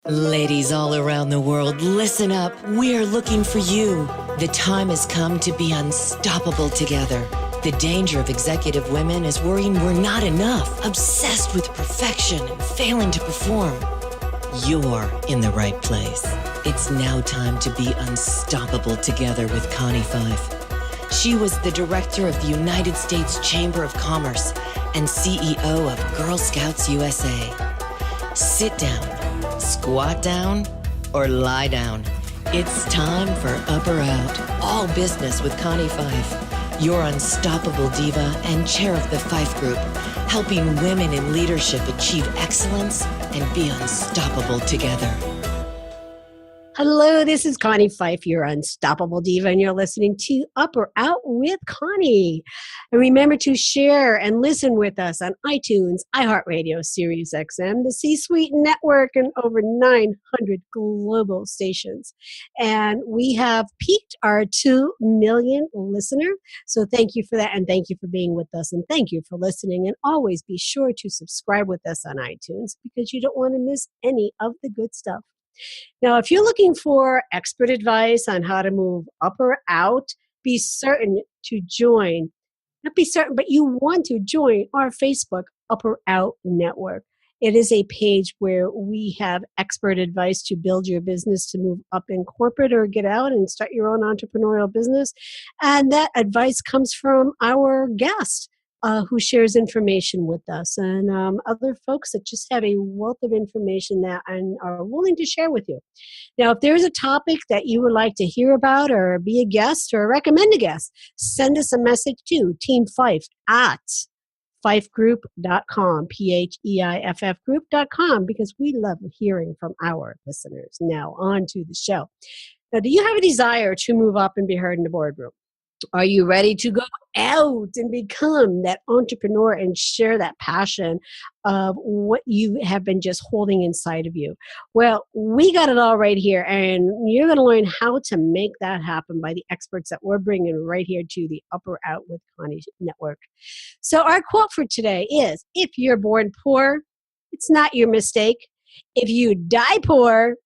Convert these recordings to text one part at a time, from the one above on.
Ladies all around the world, listen up. We're looking for you. The time has come to be unstoppable together. The danger of executive women is worrying we're not enough, obsessed with perfection and failing to perform. You're in the right place. It's now time to be unstoppable together with Connie Fife. She was the director of the United States Chamber of Commerce and CEO of Girl Scouts USA. Sit down, squat down, or lie down. It's time for Up or Out, all business with Connie Fife, your unstoppable diva and chair of the Fife Group, helping women in leadership achieve excellence and be unstoppable together. Hello, this is Connie Fife, your unstoppable diva, and you're listening to Up or Out with Connie. And remember to share and listen with us on iTunes, iHeartRadio, SiriusXM, the C-Suite Network, and over 900 global stations. And we have peaked our 2 million listener. So thank you for that, and thank you for being with us, and thank you for listening. And always be sure to subscribe with us on iTunes because you don't want to miss any of the good stuff. Now, if you're looking for expert advice on how to move up or out, be certain to join, not be certain, but you want to join our Facebook Up or Out Network. It is a page where we have expert advice to build your business to move up in corporate or get out and start your own entrepreneurial business. And that advice comes from our guest. Who shares information with us, and other folks that just have a wealth of information that and are willing to share with you. Now, if there's a topic that you would like to hear about or be a guest or recommend a guest, send us a message to Team Fife at fifegroup.com, PHEIFF group.com, because we love hearing from our listeners. Now, on to the show. Now, do you have a desire to move up and be heard in the boardroom? Are you ready to go out and become that entrepreneur and share that passion of what you have been just holding inside of you? Well, we got it all right here, and you're going to learn how to make that happen by the experts that we're bringing right here to the Up or Out with Connie Network. So our quote for today is, if you're born poor, it's not your mistake. If you die poor,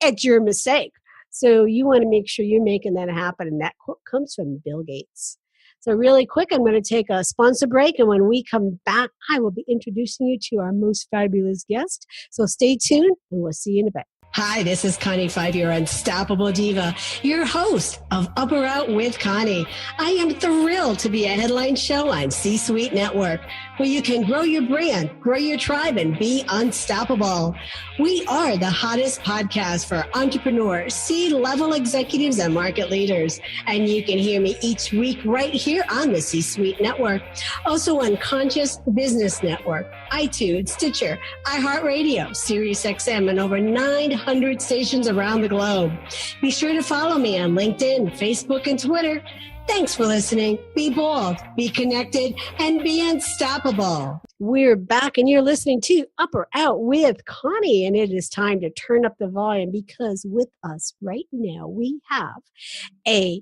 it's your mistake. So you want to make sure you're making that happen. And that quote comes from Bill Gates. So really quick, I'm going to take a sponsor break. And when we come back, I will be introducing you to our most fabulous guest. So stay tuned and we'll see you in a bit. Hi, this is Connie Fife, your unstoppable diva, your host of Up or Out with Connie. I am thrilled to be a headline show on C-Suite Network, where you can grow your brand, grow your tribe, and be unstoppable. We are the hottest podcast for entrepreneurs, C-level executives, and market leaders. And you can hear me each week right here on the C-Suite Network. Also on Conscious Business Network, iTunes, Stitcher, iHeartRadio, SiriusXM, and over 900 stations around the globe. Be sure to follow me on LinkedIn, Facebook, and Twitter. Thanks for listening. Be bold, be connected, and be unstoppable. We're back, and you're listening to Up or Out with Connie, and it is time to turn up the volume because with us right now, we have a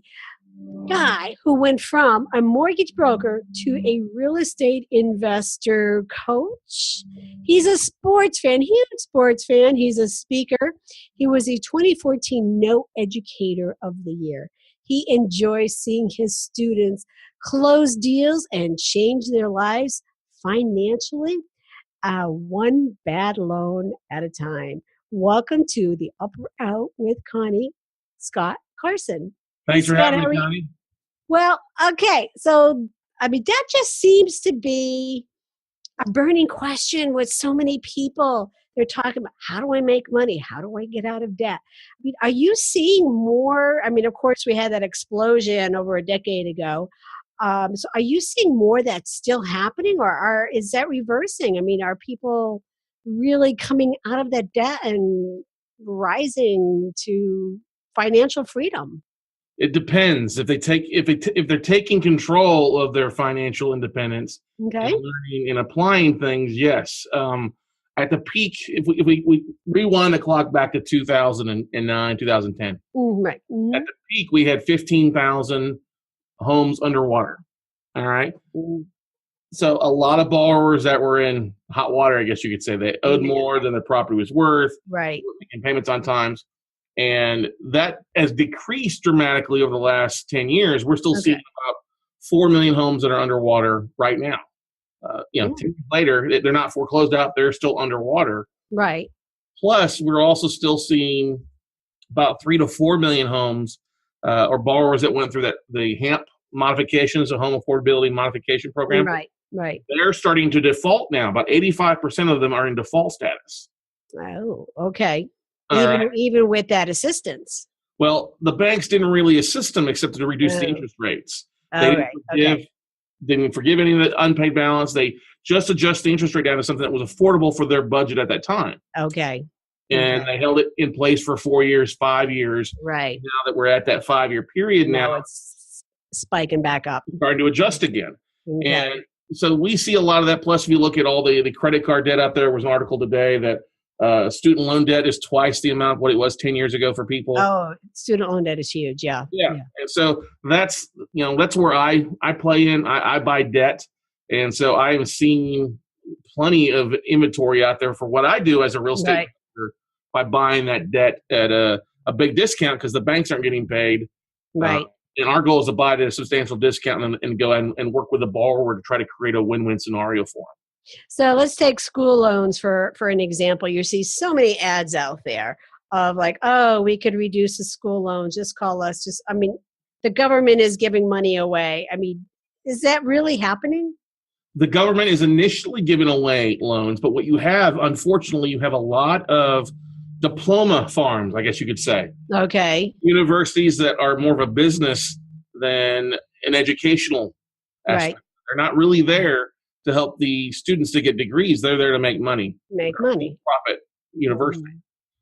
guy who went from a mortgage broker to a real estate investor coach. He's a sports fan, huge sports fan. He's a speaker. He was a 2014 Note Educator of the Year. He enjoys seeing his students close deals and change their lives financially, one bad loan at a time. Welcome to the Up or Out with Connie, Scott Carson. Thanks for having me, Connie. Well, okay. So, that just seems to be a burning question with so many people. They're talking about, how do I make money? How do I get out of debt? Are you seeing more? Of course, we had that explosion over a decade ago. So are you seeing more that's still happening, or is that reversing? Are people really coming out of that debt and rising to financial freedom? It depends. If they're taking control of their financial independence, okay, and learning and applying things, yes. At the peak, if we rewind the clock back to 2009, 2010, right. Mm-hmm. At the peak we had 15,000 homes underwater. All right. Mm-hmm. So a lot of borrowers that were in hot water, I guess you could say, they owed more than their property was worth, Right. making payments on times. And that has decreased dramatically over the last 10 years. We're still seeing about 4 million homes that are underwater right now. 10 years later, they're not foreclosed out. They're still underwater. Right. Plus, we're also still seeing about 3 to 4 million homes or borrowers that went through the HAMP modifications, the Home Affordability Modification Program. Right. Right. They're starting to default now. About 85% of them are in default status. Oh, okay. All right. Even with that assistance. Well, the banks didn't really assist them except to reduce the interest rates. They didn't forgive any of the unpaid balance. They just adjust the interest rate down to something that was affordable for their budget at that time. Okay. And they held it in place for 4 years, 5 years. Right. Now that we're at that 5-year period now, it's spiking back up. Starting to adjust again. Okay. And so we see a lot of that. Plus, if you look at all the credit card debt out there, was an article today that student loan debt is twice the amount of what it was 10 years ago for people. Oh, student loan debt is huge. Yeah. And so that's where I play in. I buy debt. And so I am seeing plenty of inventory out there for what I do as a real estate investor by buying that debt at a big discount because the banks aren't getting paid. Right. And our goal is to buy it at a substantial discount and go and work with the borrower to try to create a win-win scenario for them. So let's take school loans for an example. You see so many ads out there of like, oh, we could reduce the school loans. Just call us. The government is giving money away. I mean, is that really happening? The government is initially giving away loans, but what you have, unfortunately, you have a lot of diploma farms, I guess you could say. Okay. Universities that are more of a business than an educational aspect. Right. They're not really there to help the students to get degrees. They're there to make money. Make money. Profit university.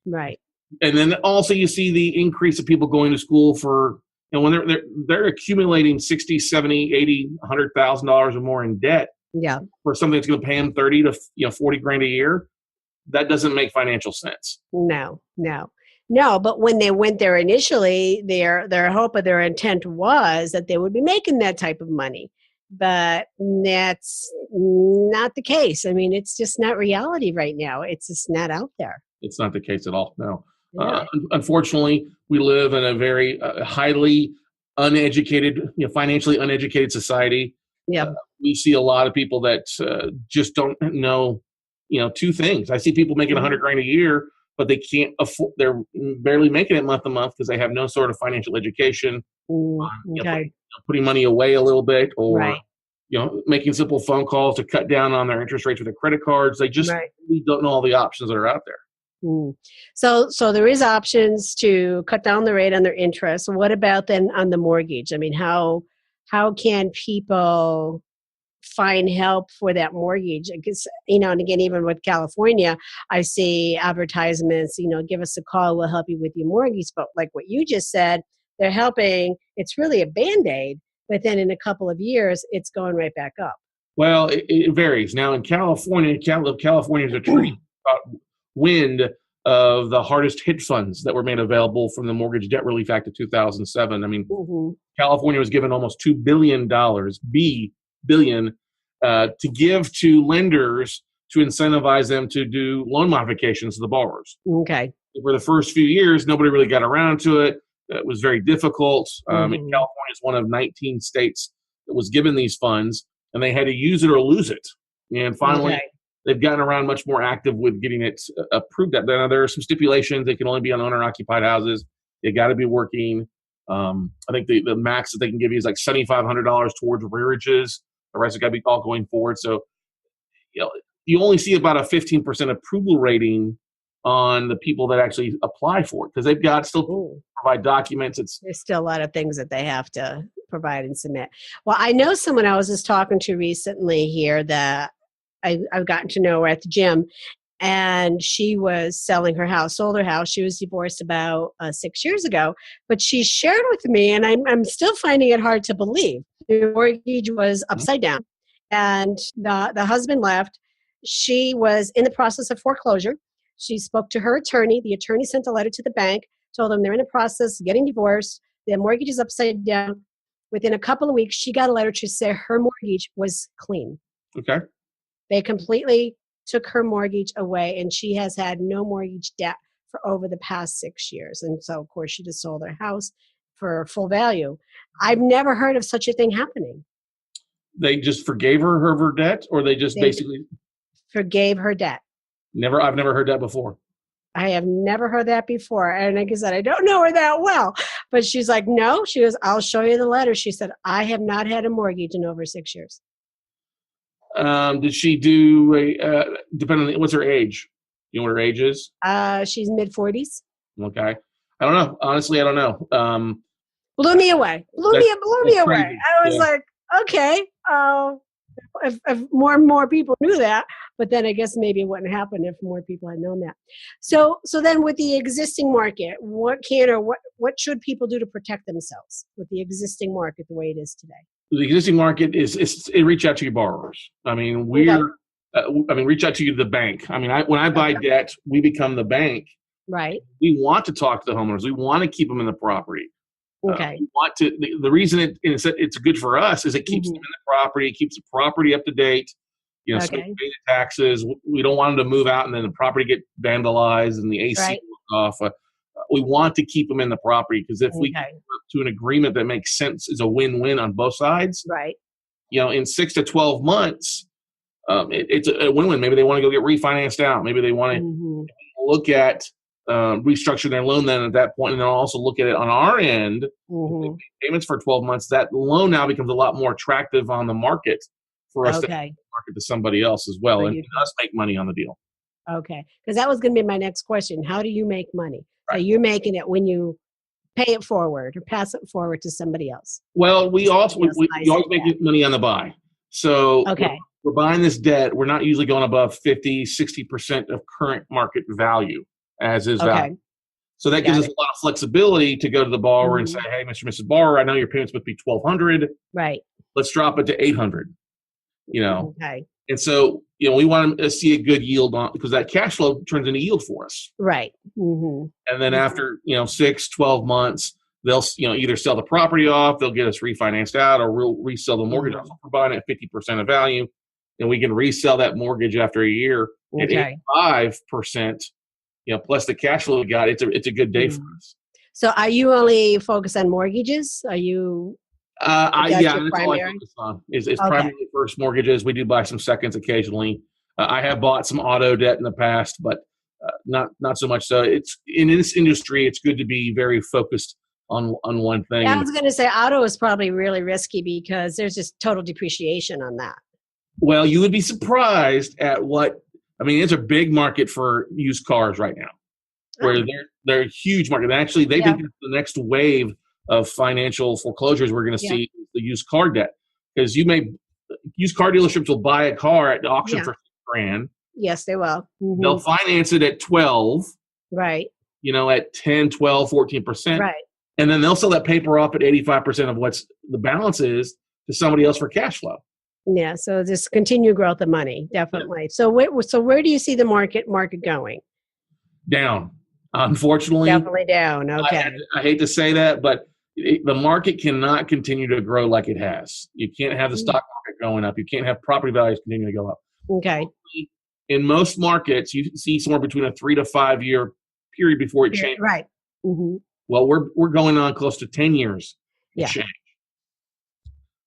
Right. And then also you see the increase of people going to school for, when they're accumulating $60, $70, $80, $100,000 or more in debt. Yeah. For something that's going to pay them 30 to 40 grand a year. That doesn't make financial sense. No, but when they went there initially, their hope or their intent was that they would be making that type of money. But that's not the case. I mean, it's just not reality right now. It's just not out there. It's not the case at all, no. Yeah. Unfortunately, we live in a very highly uneducated, financially uneducated society. Yeah. We see a lot of people that just don't know, two things. I see people making 100 grand a year, but they can't afford. They're barely making it month to month because they have no sort of financial education. Putting money away a little bit, or making simple phone calls to cut down on their interest rates with their credit cards. They just really don't know all the options that are out there. So there is options to cut down the rate on their interest. What about then on the mortgage? I mean, how can people find help for that mortgage? Because, and again, even with California, I see advertisements, give us a call, we'll help you with your mortgage. But like what you just said, they're helping. It's really a Band-Aid, but then in a couple of years, it's going right back up. Well, it varies. Now in California, California's a treat wind of the hardest hit funds that were made available from the Mortgage Debt Relief Act of 2007. I mean, California was given almost $2 billion, to give to lenders to incentivize them to do loan modifications to the borrowers. Okay. For the first few years, nobody really got around to it. It was very difficult. California is one of 19 states that was given these funds, and they had to use it or lose it. And finally, they've gotten around much more active with getting it approved. Now, there are some stipulations. They can only be on owner-occupied houses. They got to be working. I think the max that they can give you is like $7,500 towards rearages. The rest has got to be all going forward. So, you only see about a 15% approval rating on the people that actually apply for it because they've got still provide documents. There's still a lot of things that they have to provide and submit. Well, I know someone I was just talking to recently here that I've gotten to know her at the gym, and she was selling her house, sold her house. She was divorced about 6 years ago, but she shared with me, and I'm still finding it hard to believe. The mortgage was upside down, and the husband left. She was in the process of foreclosure. She spoke to her attorney. The attorney sent a letter to the bank, told them they're in the process of getting divorced. Their mortgage is upside down. Within a couple of weeks, she got a letter to say her mortgage was clean. Okay. They completely took her mortgage away, and she has had no mortgage debt for over the past 6 years. And so, of course, she just sold her house for full value. I've never heard of such a thing happening. They just forgave her debt, or they just They basically forgave her debt. I've never heard that before. I have never heard that before. And like I said, I don't know her that well. But she's like, no. She goes, I'll show you the letter. She said, I have not had a mortgage in over 6 years. Did she do depending on what's her age? You know what her age is? She's mid-40s. Okay. I don't know. Honestly, I don't know. Blew me away. Blew me away. Crazy. I was like, okay. If more and more people knew that, but then I guess maybe it wouldn't happen if more people had known that. So then with the existing market, what should people do to protect themselves with the existing market the way it is today? The existing market is reach out to your borrowers. I mean, reach out to the bank. I mean, when I buy debt, we become the bank. Right. We want to talk to the homeowners. We want to keep them in the property. Okay. We want to. The reason it's good for us is it keeps them in the property. It keeps the property up to date. You know, so we pay the taxes. We don't want them to move out and then the property get vandalized and the AC goes off. We want to keep them in the property because if we come up to an agreement that makes sense, is a win-win on both sides. Right. You know, in 6 to 12 months, it's a win-win. Maybe they want to go get refinanced out. Maybe they want to look at restructure their loan then at that point, and then also look at it on our end. Payments for 12 months, that loan now becomes a lot more attractive on the market for us to market to somebody else as well, and us make money on the deal. Okay, because that was going to be my next question. How do you make money? Right. So you're making it when you pay it forward or pass it forward to somebody else. Well, we always make money on the buy. So we're buying this debt. We're not usually going above 50, 60% of current market value. As is value. So that gives us a lot of flexibility to go to the borrower and say, hey, Mr. and Mrs. Borrower, I know your payments must be $1,200. Right. Let's drop it to $800. You know. Okay. And so, you know, we want to see a good yield on because that cash flow turns into yield for us. Right. And then after, 6, 12 months, they'll, either sell the property off, they'll get us refinanced out, or we'll resell the mortgage off. We're buying at 50% of value, and we can resell that mortgage after a year at 85%. Plus the cash flow we got, it's a good day for us. So are you only focused on mortgages? Are you? That's all I focus on is primarily first mortgages. We do buy some seconds occasionally. I have bought some auto debt in the past, but not so much. So it's in this industry, it's good to be very focused on one thing. Yeah, I was going to say auto is probably really risky because there's just total depreciation on that. Well, you would be surprised at it's a big market for used cars right now, where they're a huge market. And actually, they think that's the next wave of financial foreclosures we're going to see the used car debt. Because used car dealerships will buy a car at the auction for $6,000. Yes, they will. They'll finance it at 12. Right. At 10, 12, 14%. Right. And then they'll sell that paper off at 85% of what's the balance is to somebody else for cash flow. Yeah, so this continued growth of money, definitely. So where do you see the market going? Down, unfortunately. Definitely down. Okay. I hate to say that, but the market cannot continue to grow like it has. You can't have the stock market going up. You can't have property values continue to go up. Okay. In most markets, you see somewhere between a 3 to 5 year period before it changes. Right. Well, we're going on close to 10 years to change.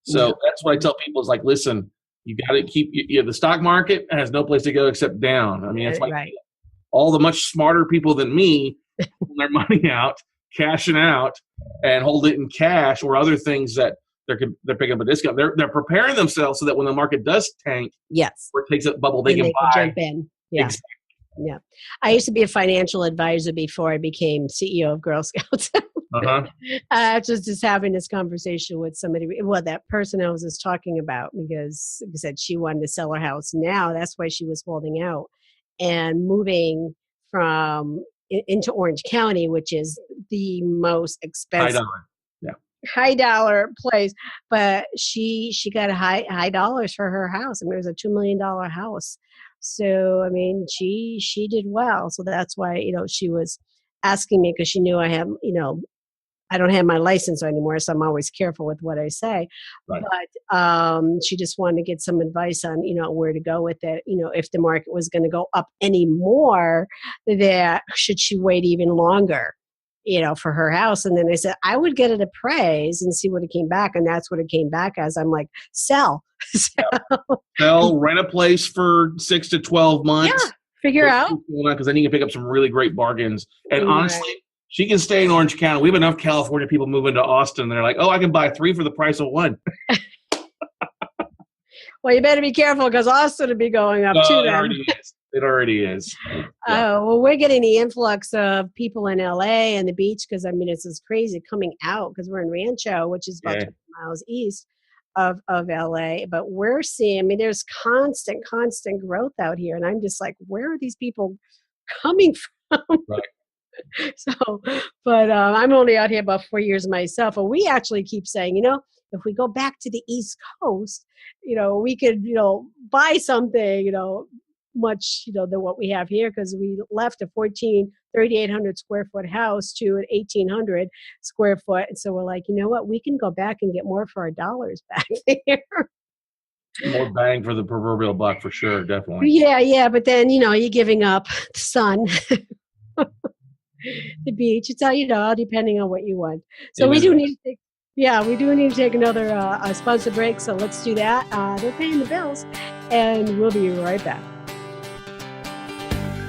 So that's what I tell people is like, listen, you got to keep the stock market has no place to go except down. I mean, it's like all the much smarter people than me pull their money out, cashing out, and hold it in cash or other things that they're picking up a discount. They're preparing themselves so that when the market does tank, or it takes a bubble, they can buy. Jump in. Yeah. Exactly. Yeah. I used to be a financial advisor before I became CEO of Girl Scouts. I was just having this conversation with somebody, that person I was just talking about, because like I said, she wanted to sell her house now. That's why she was holding out and moving into Orange County, which is the most expensive. High dollar place, but she got a high dollars for her house. I mean, it was a $2 million house. So, I mean, she did well. So that's why, she was asking me because she knew I have, I don't have my license anymore, so I'm always careful with what I say. Right. But she just wanted to get some advice on, where to go with it. If the market was going to go up any more, that should she wait even longer, for her house? And then I said, I would get it appraised and see what it came back. And that's what it came back as. I'm like, sell. Sell, rent a place for 6 to 12 months. Yeah, figure out. Because then you can pick up some really great bargains. And honestly, she can stay in Orange County. We have enough California people moving to Austin. They're like, oh, I can buy 3 for the price of 1. Well, you better be careful because Austin will be going up too. It already is. Yeah. Well, we're getting the influx of people in LA and the beach because, it's just crazy coming out because we're in Rancho, which is about 20 miles east of LA. But we're seeing, there's constant growth out here. And I'm just like, where are these people coming from? Right. So, but I'm only out here about 4 years myself. And we actually keep saying, if we go back to the East Coast, we could, buy something, much, than what we have here, because we left a 3,800 square foot house to an 1,800 square foot. And so we're like, you know what, we can go back and get more for our dollars back here. More bang for the proverbial buck for sure, definitely. Yeah. But then, you're giving up the sun. The beach. It's all, depending on what you want. So we do need to take another sponsor break. So let's do that. They're paying the bills, and we'll be right back.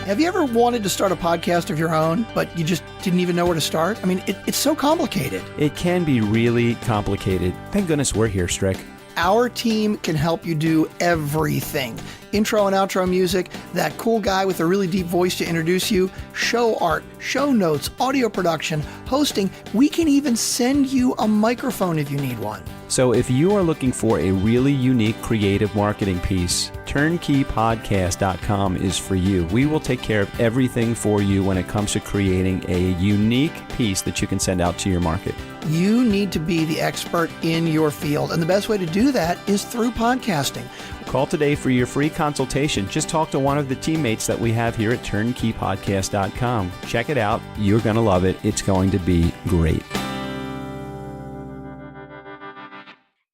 Have you ever wanted to start a podcast of your own, but you just didn't even know where to start? It's so complicated. It can be really complicated. Thank goodness we're here, Strick. Our team can help you do everything. Intro and outro music, that cool guy with a really deep voice to introduce you, show art, show notes, audio production, hosting. We can even send you a microphone if you need one. So if you are looking for a really unique creative marketing piece, turnkeypodcast.com is for you. We will take care of everything for you when it comes to creating a unique piece that you can send out to your market. You need to be the expert in your field, and the best way to do that is through podcasting. Call today for your free consultation. Just talk to one of the teammates that we have here at turnkeypodcast.com. Check it out. You're going to love it. It's going to be great.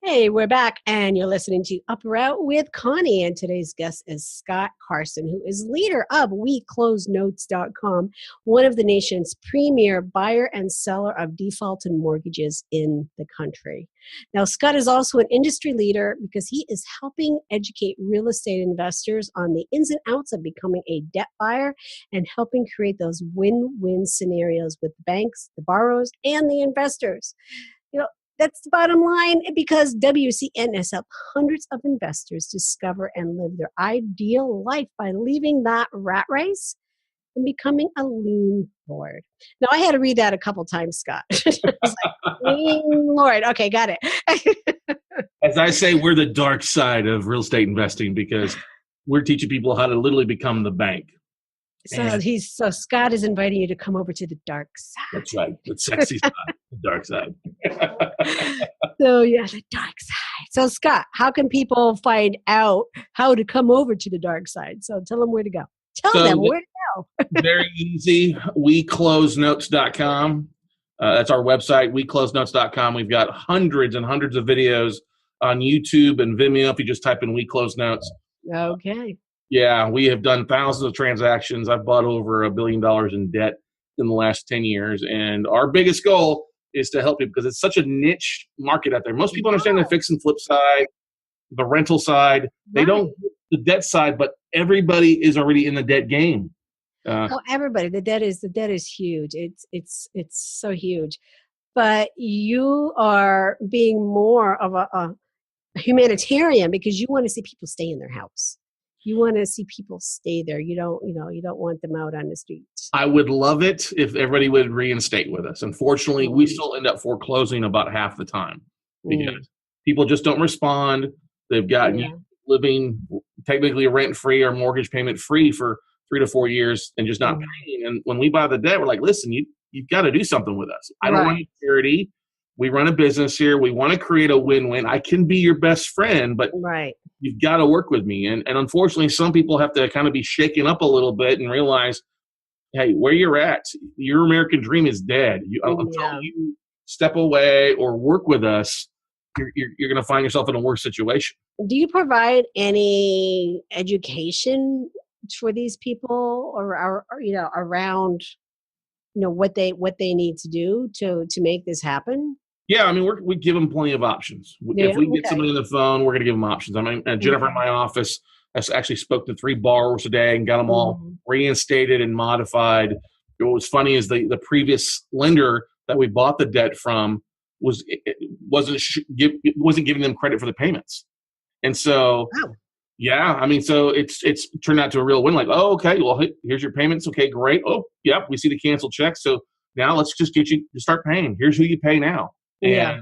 Hey, we're back, and you're listening to Up or Out with Connie, and today's guest is Scott Carson, who is leader of WeCloseNotes.com, one of the nation's premier buyer and seller of defaulted mortgages in the country. Now, Scott is also an industry leader because he is helping educate real estate investors on the ins and outs of becoming a debt buyer and helping create those win-win scenarios with the banks, the borrowers, and the investors. That's the bottom line, because WCN has helped hundreds of investors discover and live their ideal life by leaving that rat race and becoming a lean lord. Now, I had to read that a couple times, Scott. I was like, lean lord. Okay, got it. As I say, we're the dark side of real estate investing because we're teaching people how to literally become the bank. So Scott is inviting you to come over to the dark side. That's right. The sexy side, the dark side. So yeah, the dark side. So Scott, how can people find out how to come over to the dark side? So tell them where to go. Tell them where to go. Very easy. WeCloseNotes.com. That's our website, WeCloseNotes.com. We've got hundreds and hundreds of videos on YouTube and Vimeo if you just type in We Close Notes. Okay. Yeah, we have done thousands of transactions. I've bought over $1 billion in debt in the last 10 years. And our biggest goal is to help people because it's such a niche market out there. Most people understand the fix and flip side, the rental side. They don't the debt side, but everybody is already in the debt game. Everybody. The debt is huge. It's so huge. But you are being more of a humanitarian because you want to see people stay in their house. You want to see people stay there. You don't want them out on the streets. I would love it if everybody would reinstate with us. Unfortunately, we still end up foreclosing about half the time because people just don't respond. They've got living technically rent-free or mortgage payment-free for 3 to 4 years and just not paying. And when we buy the debt, we're like, listen, you've got to do something with us. I don't want any charity. We run a business here. We want to create a win-win. I can be your best friend, but you've got to work with me. And unfortunately, some people have to kind of be shaken up a little bit and realize, hey, where you're at, your American dream is dead. I'm telling you, step away or work with us, you're going to find yourself in a worse situation. Do you provide any education for these people or around what they need to do to make this happen? Yeah, I mean, we give them plenty of options. If we get somebody on the phone, we're going to give them options. I mean, Jennifer in my office has actually spoke to 3 borrowers today and got them all reinstated and modified. What was funny is the previous lender that we bought the debt from wasn't giving them credit for the payments, and so yeah, I mean, so it's turned out to a real win. Like, oh, okay, well, here's your payments. Okay, great. Oh, yep, we see the canceled check. So now let's just get you to start paying. Here's who you pay now. And,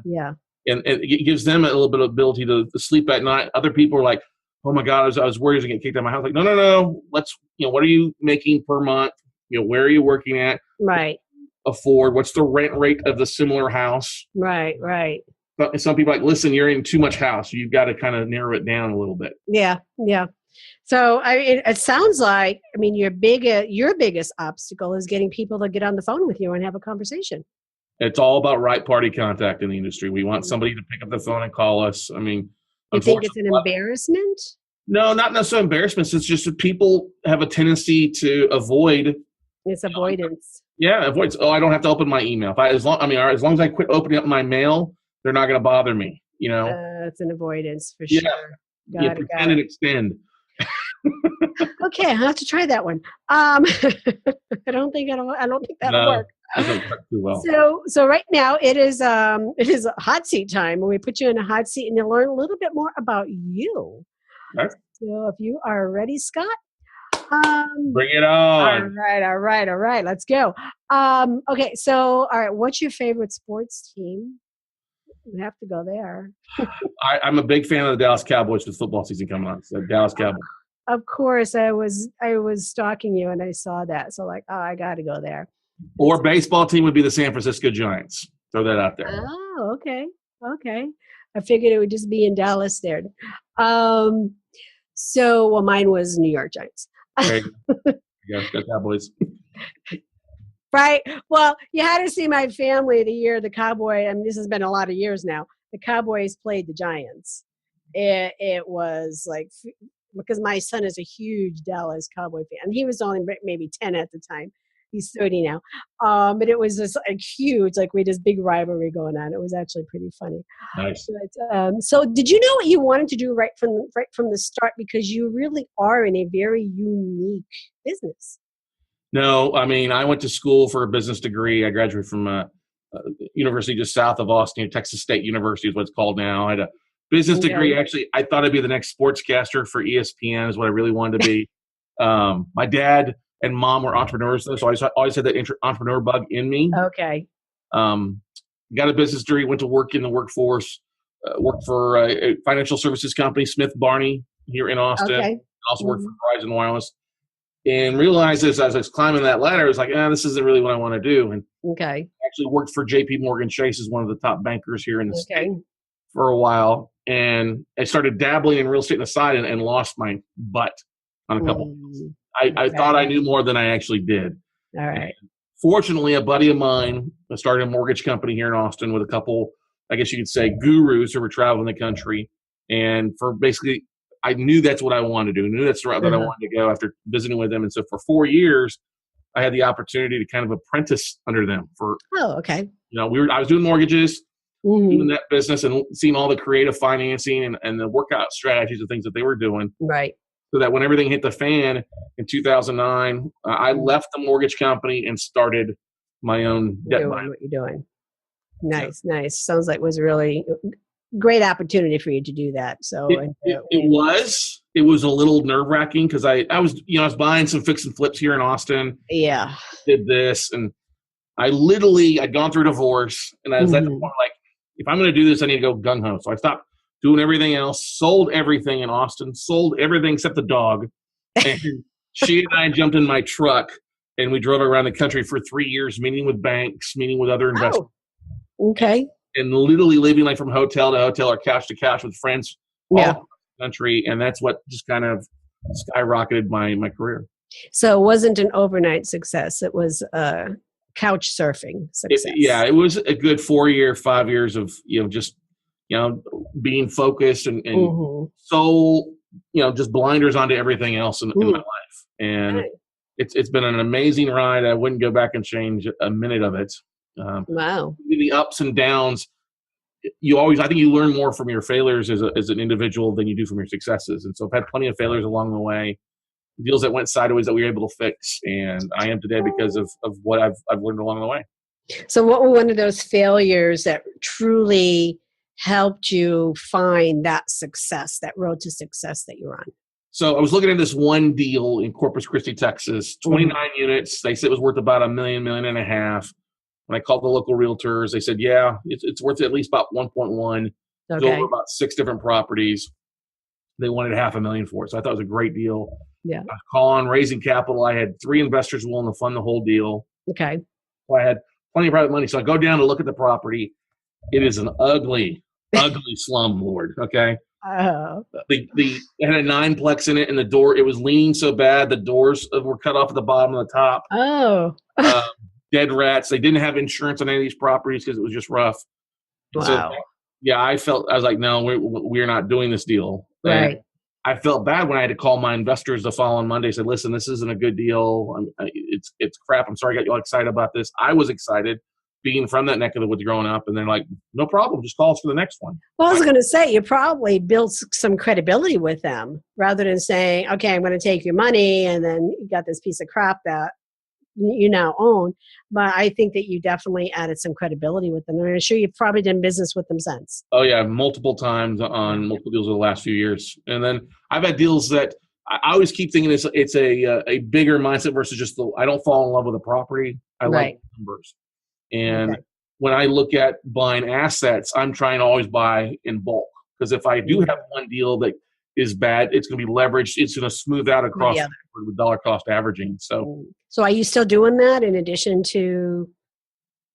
and it gives them a little bit of ability to sleep at night. Other people are like, oh my God, I was worried I was going to get kicked out of my house. Like, no. Let's, what are you making per month? Where are you working at? Right. Afford? What's the rent rate of the similar house? Right. But some people are like, listen, you're in too much house. You've got to kind of narrow it down a little bit. Yeah. So it sounds like, your biggest obstacle is getting people to get on the phone with you and have a conversation. It's all about right party contact in the industry. We want somebody to pick up the phone and call us. I mean, you think it's an embarrassment? No, not necessarily embarrassment. It's just that people have a tendency to avoid. It's avoidance. Avoidance. Oh, I don't have to open my email. As long as I quit opening up my mail, they're not going to bother me. It's an avoidance for sure. Got it, pretend and extend. Okay, I'll have to try that one. I don't think that'll work. That doesn't work too well. So right now it is a hot seat time, and we put you in a hot seat, and you'll learn a little bit more about you. Okay. So if you are ready, Scott. Bring it on. All right. Let's go. Okay. So, all right. What's your favorite sports team? We have to go there. I'm a big fan of the Dallas Cowboys with football season coming on. So Dallas Cowboys. Of course, I was stalking you and I saw that. So I got to go there. Or baseball team would be the San Francisco Giants. Throw that out there. Oh, okay. I figured it would just be in Dallas there. Mine was New York Giants. Okay. Yeah, go Cowboys. Right. Well, you had to see my family the year the Cowboy, this has been a lot of years now, the Cowboys played the Giants. It was like, because my son is a huge Dallas Cowboy fan. He was only maybe 10 at the time. He's 30 now. But it was just huge, we had this big rivalry going on. It was actually pretty funny. Nice. But, so did you know what you wanted to do right from the start? Because you really are in a very unique business. No, I went to school for a business degree. I graduated from a university just south of Austin, Texas State University is what it's called now. I had a business degree. Actually, I thought I'd be the next sportscaster for ESPN is what I really wanted to be. My dad and mom were entrepreneurs, so I always had that entrepreneur bug in me. Okay. Got a business degree, went to work in the workforce, worked for a financial services company, Smith Barney, here in Austin. Okay. Also worked for Verizon Wireless. And realized as I was climbing that ladder, I was like, this isn't really what I want to do. And actually worked for J.P. Morgan Chase as one of the top bankers here in the state for a while. And I started dabbling in real estate on the side and lost my butt on a couple of things. I thought I knew more than I actually did. All right. And fortunately, a buddy of mine started a mortgage company here in Austin with a couple, I guess you could say, gurus who were traveling the country. And for basically, I knew that's what I wanted to do. I knew that's the route that I wanted to go after visiting with them. And so for 4 years, I had the opportunity to kind of apprentice under them for. Oh, okay. I was doing mortgages, doing that business, and seeing all the creative financing and the workout strategies and things that they were doing. Right. So that when everything hit the fan in 2009, I left the mortgage company and started my own debt buying. What you're doing. Nice. Sounds like it was a really great opportunity for you to do that. So it was a little nerve wracking because I was buying some fix and flips here in Austin. Yeah. Did this, and I'd gone through a divorce, and I was at the point if I'm going to do this, I need to go gung ho. So I stopped doing everything else, sold everything in Austin, sold everything except the dog. And she and I jumped in my truck and we drove around the country for 3 years, meeting with banks, meeting with other investors. Oh, okay. And literally living from hotel to hotel or couch to couch with friends all across the country. And that's what just kind of skyrocketed my career. So it wasn't an overnight success. It was couch surfing success. It was a good 5 years of, just, being focused and so, just blinders onto everything else in my life. And it's been an amazing ride. I wouldn't go back and change a minute of it. Wow. The ups and downs, I think you learn more from your failures as an individual than you do from your successes. And so I've had plenty of failures along the way, deals that went sideways that we were able to fix. And I am today because of what I've learned along the way. So what were one of those failures that truly helped you find that success, that road to success that you're on? So I was looking at this one deal in Corpus Christi, Texas, 29 units. They said it was worth about $1 million, $1.5 million. When I called the local realtors, they said, yeah, it's worth at least about 1.1. Okay. Over about 6 different properties. They wanted $500,000 for it. So I thought it was a great deal. Yeah. I call on raising capital. I had 3 investors willing to fund the whole deal. Okay. So I had plenty of private money. So I go down to look at the property. It is an ugly, ugly slum, Lord. Okay. Oh. It had a 9-plex in it, and the door, it was leaning so bad, the doors were cut off at the bottom and the top. Oh. Dead rats. They didn't have insurance on any of these properties because it was just rough. Wow. So, I was like, no, we're not doing this deal. Right. And I felt bad when I had to call my investors the following Monday. Said, listen, this isn't a good deal. It's crap. I'm sorry I got you all excited about this. I was excited being from that neck of the woods growing up. And they're like, no problem. Just call us for the next one. Well, I was going to say, you probably built some credibility with them rather than saying, okay, I'm going to take your money and then you got this piece of crap that you now own. But I think that you definitely added some credibility with them. And I'm sure you've probably done business with them since. Oh, yeah. Multiple times on multiple deals over the last few years. And then I've had deals that I always keep thinking it's a bigger mindset versus just I don't fall in love with a property. I like numbers. And when I look at buying assets, I'm trying to always buy in bulk. Because if I do have one deal that is bad, it's going to be leveraged. It's going to smooth out across with dollar cost averaging. So are you still doing that in addition to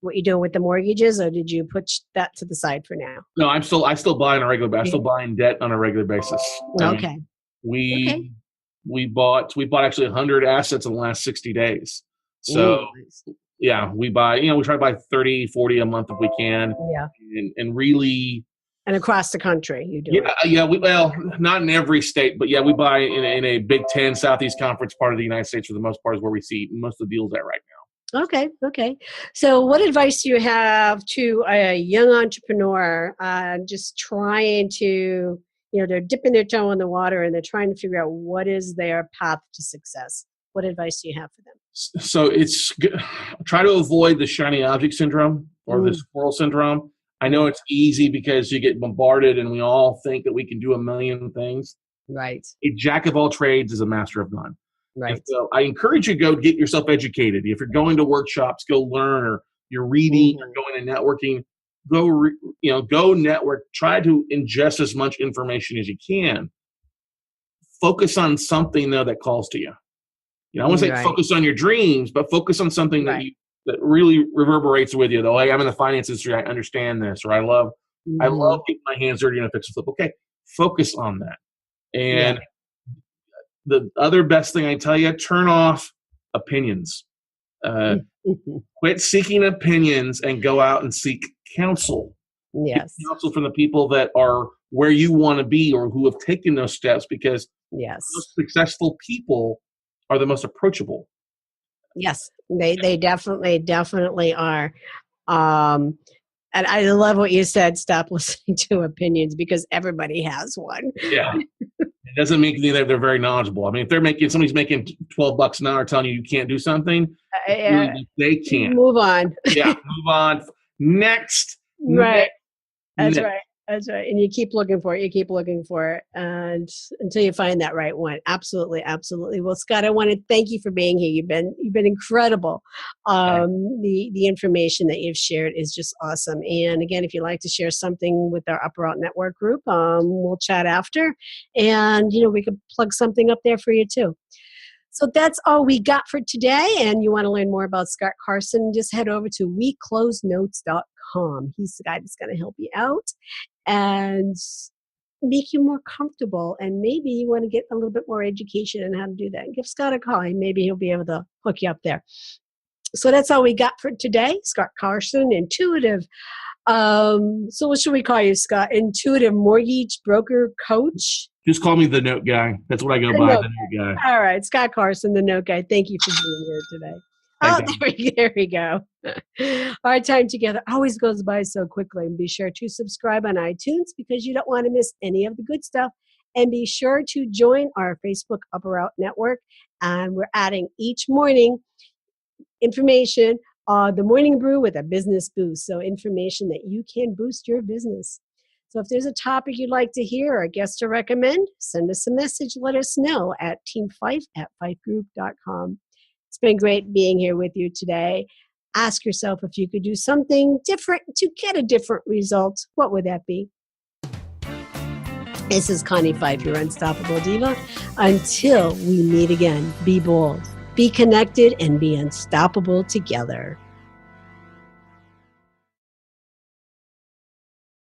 what you're doing with the mortgages, or did you put that to the side for now? No, I still buy on a regular basis. I'm still buying debt on a regular basis. Okay. We bought actually 100 assets in the last 60 days. So we buy, we try to buy 30, 40 a month if we can. Yeah. And really. And across the country, you do. Well, not in every state, but we buy in a Big Ten Southeast Conference part of the United States for the most part is where we see most of the deals at right now. Okay. So what advice do you have to a young entrepreneur just trying to, they're dipping their toe in the water and they're trying to figure out what is their path to success? What advice do you have for them? So it's try to avoid the shiny object syndrome or the squirrel syndrome. I know it's easy because you get bombarded and we all think that we can do a million things. Right. A jack of all trades is a master of none. Right. And so I encourage you to go get yourself educated. If you're going to workshops, go learn, or you're reading or going to networking, go network. Try to ingest as much information as you can. Focus on something though that calls to you. I want to say focus on your dreams, but focus on something that really reverberates with you. Though, hey, I'm in the finance industry, I understand this, or I love getting my hands dirty in a fix and flip. Okay, focus on that. And the other best thing I tell you, turn off opinions. Quit seeking opinions and go out and seek counsel. Yes, seek counsel from the people that are where you want to be or who have taken those steps, because most successful people are the most approachable. Yes, they definitely are. And I love what you said, stop listening to opinions, because everybody has one. Yeah. It doesn't mean that they're very knowledgeable. I mean, if somebody's making $12 an hour telling you can't do something, they can't. Move on. Move on. Next. Right. That's right. That's right. And you keep looking for it. And until you find that right one. Absolutely. Absolutely. Well, Scott, I want to thank you for being here. You've been incredible. The information that you've shared is just awesome. And again, if you'd like to share something with our Upper Out Network group, we'll chat after, and, we could plug something up there for you too. So that's all we got for today. And you want to learn more about Scott Carson, just head over to weclosenotes.com. He's the guy that's going to help you out and make you more comfortable. And maybe you want to get a little bit more education on how to do that. Give Scott a call, and maybe he'll be able to hook you up there. So that's all we got for today. Scott Carson, intuitive. So what should we call you, Scott? Intuitive mortgage broker coach? Just call me the Note Guy. That's what I go by, the Note Guy. All right, Scott Carson, the Note Guy. Thank you for being here today. There we go. Our time together always goes by so quickly. And be sure to subscribe on iTunes because you don't want to miss any of the good stuff. And be sure to join our Facebook Upper Out Network. And we're adding each morning information, the morning brew with a business boost. So information that you can boost your business. So if there's a topic you'd like to hear or a guest to recommend, send us a message. Let us know at teamfife@fifegroup.com. It's been great being here with you today. Ask yourself if you could do something different to get a different result. What would that be? This is Connie Fife, your Unstoppable Diva. Until we meet again, be bold, be connected, and be unstoppable together.